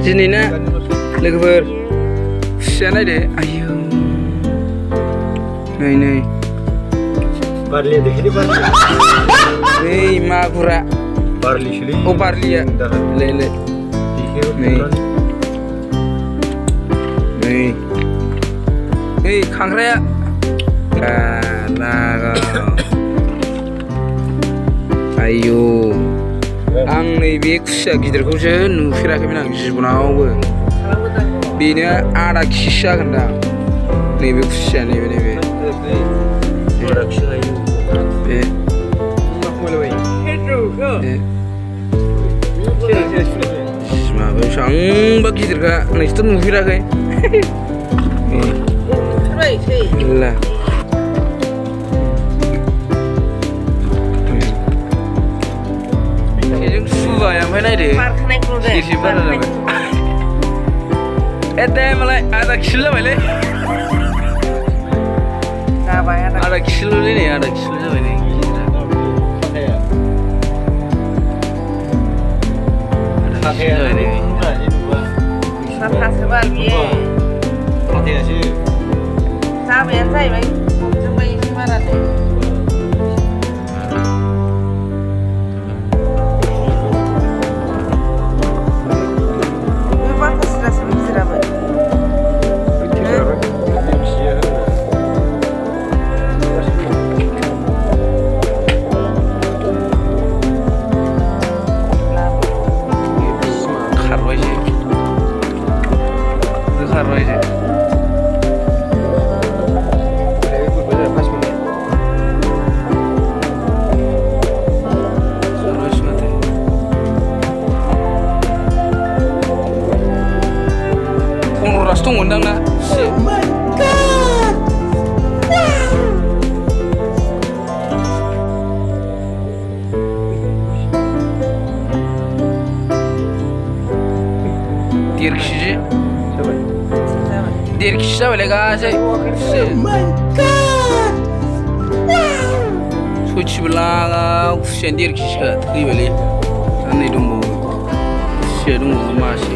दिनैना लोगोफोर खुसिया नायदो आयौ नै बारलिया देखायदो बारलिया नै मागुरा बारलिसोलै अ बारलिया ले नै खांख्राया आयौ आं नैबे खुसिया गिदिरखौसो नुफेराखैमोन आं जिबनावबो बेनो आधा केजिसो जागोनदां नैबे खुसिया नैबे बे माबा बेसेबांबा गिदिरखा नोंसोरथ' नुफेराखै ला सुबाय ओमफ्राय नायदो सेरसे बारा जाबाय दे मालाय आधा किल' जाबायलै आधा किल'लै नै आधा किल' जाबाय नै जाबायानो जाहैबाय हमजोंबाय एसे बारानो बे बाथासिरासो गिदिराबो खारबायसो दंमोनदां ना देर केजि जाबायलाय गासै सयथिबो लागा खुसियानो देर केजिखा थैबायलै नै दंबावो खुसिया दंबावो मासे